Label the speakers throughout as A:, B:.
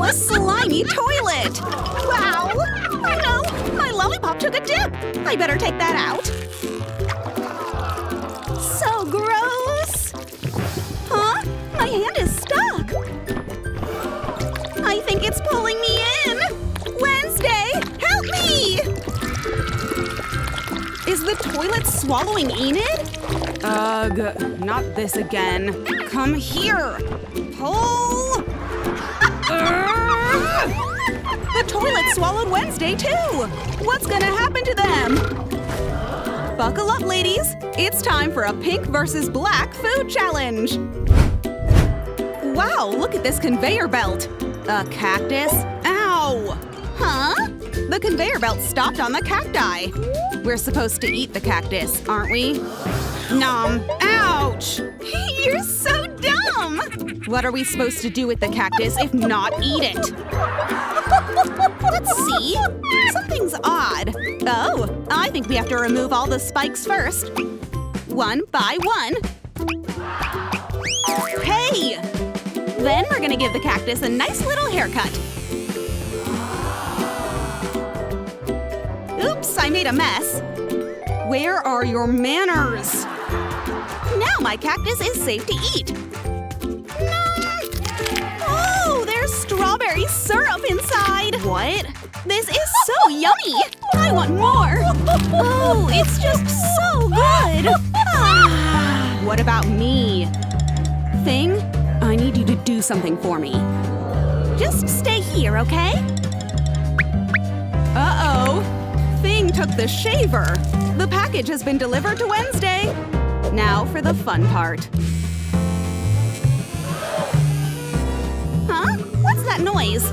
A: a slimy toilet! Wow! Oh no! My lollipop took a dip! I better take that out. So gross! Huh? My hand is stuck! I think it's pulling me in! Wednesday, help me! Is the toilet swallowing Enid? Ugh, not this again. Come here! Pull! The toilet swallowed Wednesday, too! What's gonna happen to them? Buckle up, ladies! It's time for a pink versus black food challenge! Wow, look at this conveyor belt! A cactus? Ow! Huh? The conveyor belt stopped on the cacti. We're supposed to eat the cactus, aren't we? Nom. Ouch! You're so dumb! What are we supposed to do with the cactus if not eat it? Let's see. Something's odd. Oh, I think we have to remove all the spikes first. One by one. Hey! Then we're gonna give the cactus a nice little haircut. Oops, I made a mess. Where are your manners? Now my cactus is safe to eat. Oh, there's strawberry syrup inside. What? This is so yummy. I want more. Oh, it's just so good. Ah, what about me? Thing, I need you to do something for me. Just stay here, okay? Uh-oh. Thing took the shaver. The package has been delivered to Wednesday. Now for the fun part. Huh? What's that noise?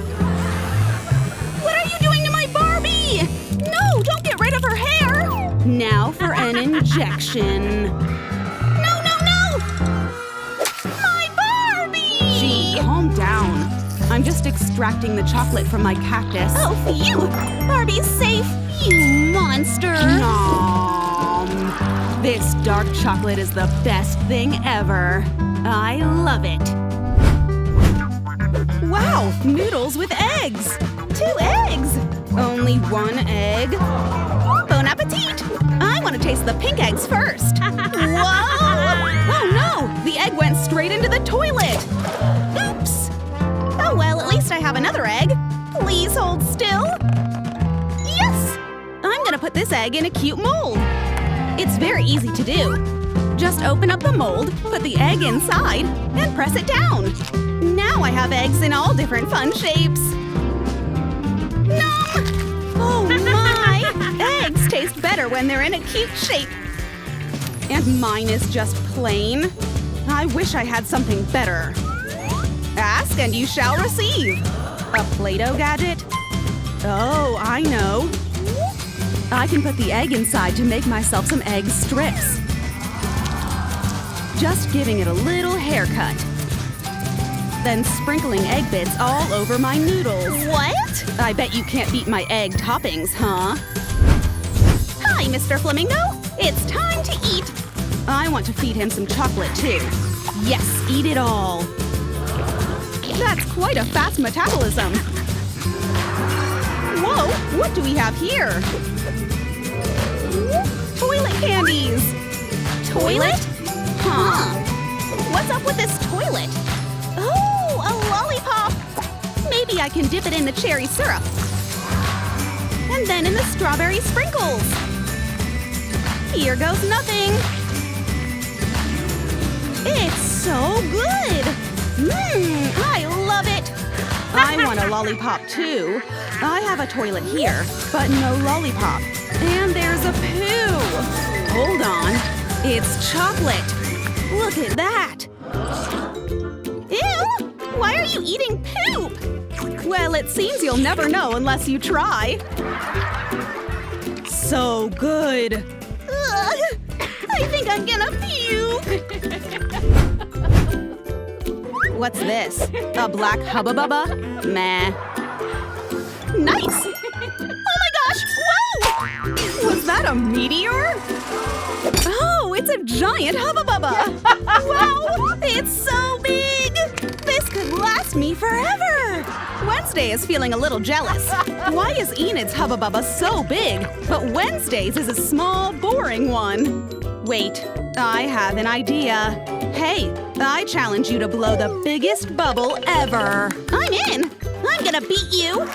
A: What are you doing to my Barbie? No, don't get rid of her hair! Now for an injection. No, no, no! My Barbie! Gee, calm down. I'm just extracting the chocolate from my cactus. Oh, phew! Barbie's safe, you monster! Nom. This dark chocolate is the best thing ever. I love it. Wow, noodles with eggs! 2 eggs! Only 1 egg? Bon appetit! I want to taste the pink eggs first. Whoa! Oh no! The egg went straight into the toilet! Oops! Oh well, at least I have another egg. Please hold still. Yes! I'm gonna put this egg in a cute mold. It's very easy to do. Just open up the mold, put the egg inside, and press it down. Now I have eggs in all different fun shapes. Nom! Oh my! Eggs taste better when they're in a cute shape. And mine is just plain. I wish I had something better. Ask and you shall receive. A Play-Doh gadget? Oh, I know. I can put the egg inside to make myself some egg strips. Just giving it a little haircut. Then sprinkling egg bits all over my noodles. What? I bet you can't beat my egg toppings, huh? Hi, Mr. Flamingo. It's time to eat. I want to feed him some chocolate, too. Yes, eat it all. That's quite a fast metabolism. Whoa, what do we have here? Toilet candies! Toilet? Huh. What's up with this toilet? Oh, a lollipop! Maybe I can dip it in the cherry syrup. And then in the strawberry sprinkles. Here goes nothing. It's so good! I love it! I want a lollipop too. I have a toilet here, but no lollipop. And there's a poo! Hold on. It's chocolate. Look at that! Ew! Why are you eating poop? Well, it seems you'll never know unless you try. So good! Ugh, I think I'm gonna puke! What's this? A black Hubba Bubba? Meh. Nice! Oh my gosh! Whoa! Was that a meteor? Oh, it's a giant Hubba Bubba! Wow! It's so big! This could last me forever! When Wednesday is feeling a little jealous. Why is Enid's Hubba Bubba so big, but Wednesday's is a small, boring one? Wait, I have an idea. Hey, I challenge you to blow the biggest bubble ever. I'm in. I'm gonna beat you.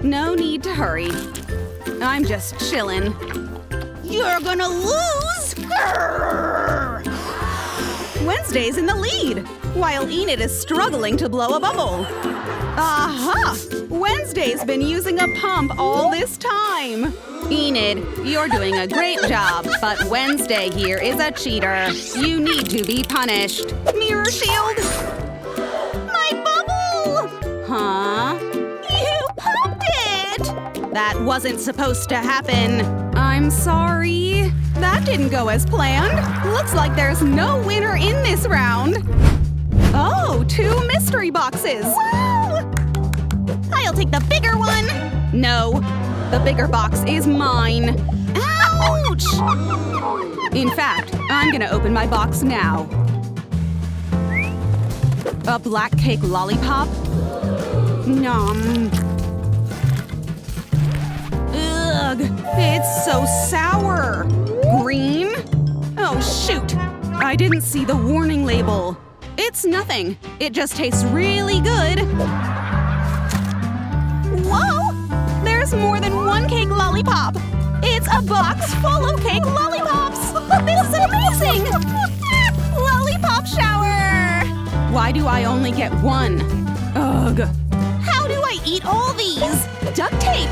A: No need to hurry. I'm just chillin'. You're gonna lose! Grrr! Wednesday's in the lead, while Enid is struggling to blow a bubble. Aha! Wednesday's been using a pump all this time. Enid, you're doing a great job, but Wednesday here is a cheater. You need to be punished. Mirror shield! My bubble! Huh? You pumped it! That wasn't supposed to happen. I'm sorry. That didn't go as planned. Looks like there's no winner in this round. Oh, 2 mystery boxes. Wow! I'll take the bigger one. No, the bigger box is mine. Ouch! In fact, I'm gonna open my box now. A black cake lollipop? Nom. Ugh, it's so sour. Green? Oh, shoot. I didn't see the warning label. It's nothing. It just tastes really good. Whoa! There's more than one cake lollipop. It's a box full of cake lollipops. This is amazing! Lollipop shower! Why do I only get one? Ugh. How do I eat all these? Duct tape!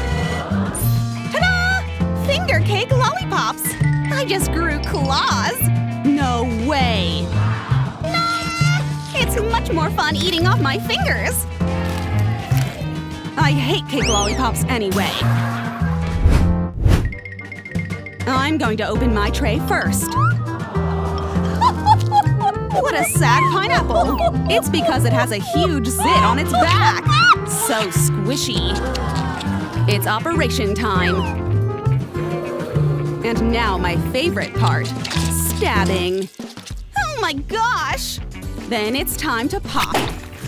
A: Ta-da! Finger cake lollipops! I just grew claws! No way! It's much more fun eating off my fingers! I hate cake lollipops anyway. I'm going to open my tray first. What a sad pineapple! It's because it has a huge zit on its back! So squishy. It's operation time. And now my favorite part, stabbing. Oh my gosh! Then it's time to pop.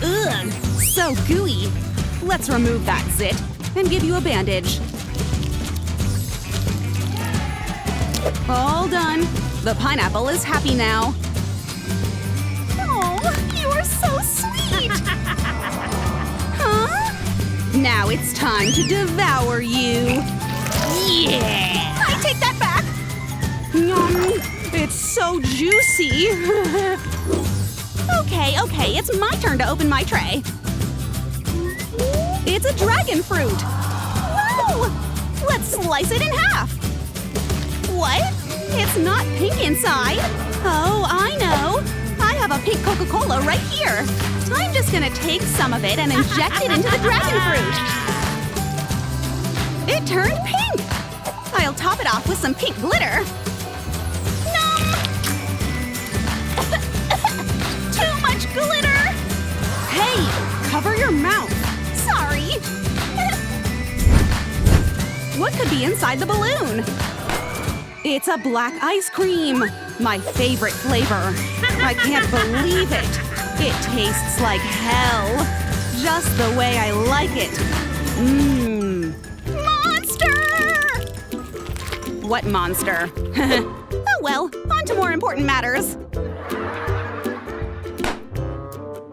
A: Ugh, so gooey. Let's remove that zit and give you a bandage. All done. The pineapple is happy now. Oh, you are so sweet! Huh? Now it's time to devour you. Yeah! I take that back! Yum! It's so juicy! Okay, it's my turn to open my tray. It's a dragon fruit! Wow! Let's slice it in half! What? It's not pink inside! Oh, I know! I have a pink Coca-Cola right here! I'm just gonna take some of it and inject it into the dragon fruit! It turned pink! I'll top it off with some pink glitter! Too much glitter! Hey! Cover your mouth! Sorry! What could be inside the balloon? It's a black ice cream! My favorite flavor! I can't believe it! It tastes like hell! Just the way I like it! Mmm! Monster! What monster? Oh well, on to more important matters.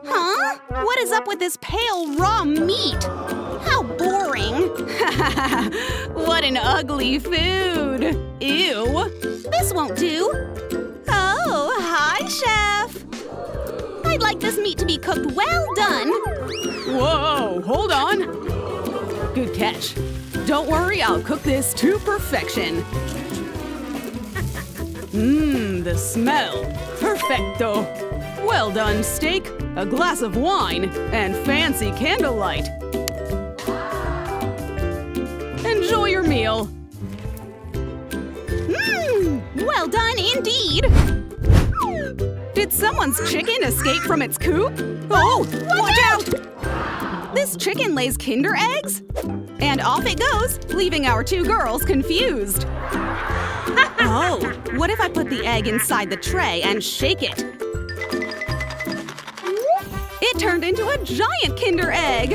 A: Huh? What is up with this pale, raw meat? How boring! What an ugly food! Ew! This won't do! Oh, hi, Chef! I'd like this meat to be cooked well done! Whoa, hold on! Good catch. Don't worry, I'll cook this to perfection. Mmm, the smell. Perfecto! Well done, steak, a glass of wine, and fancy candlelight. Enjoy your meal. Mmm, well done indeed. Did someone's chicken escape from its coop? Oh, watch out! This chicken lays Kinder eggs? And off it goes, leaving our 2 girls confused. Oh, what if I put the egg inside the tray and shake it? It turned into a giant Kinder Egg!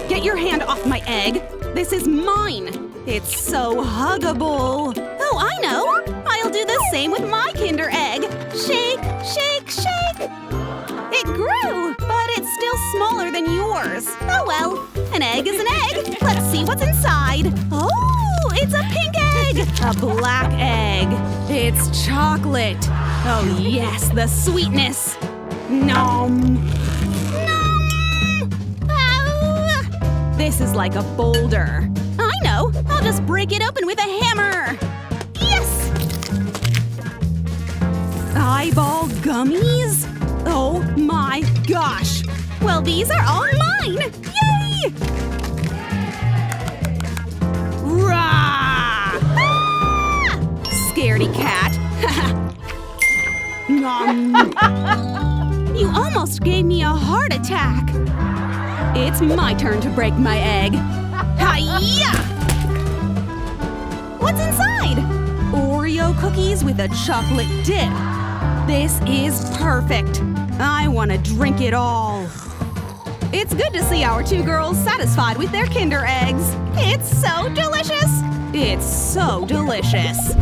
A: Get your hand off my egg! This is mine! It's so huggable! Oh, I know! I'll do the same with my Kinder Egg! Shake, shake, shake! It grew, but it's still smaller than yours. Oh well, an egg is an egg! Let's see what's inside! Oh, it's a pink egg! A black egg! It's chocolate! Oh yes, the sweetness! Nom! Nom! Ow! This is like a boulder. I know! I'll just break it open with a hammer! Yes! Eyeball gummies? Oh my gosh! Well, these are all mine! Yay! Rah! Ah! Scaredy cat! Nom! You almost gave me a heart attack! It's my turn to break my egg! Hi-ya! What's inside? Oreo cookies with a chocolate dip. This is perfect. I want to drink it all. It's good to see our two girls satisfied with their Kinder Eggs. It's so delicious! It's so delicious!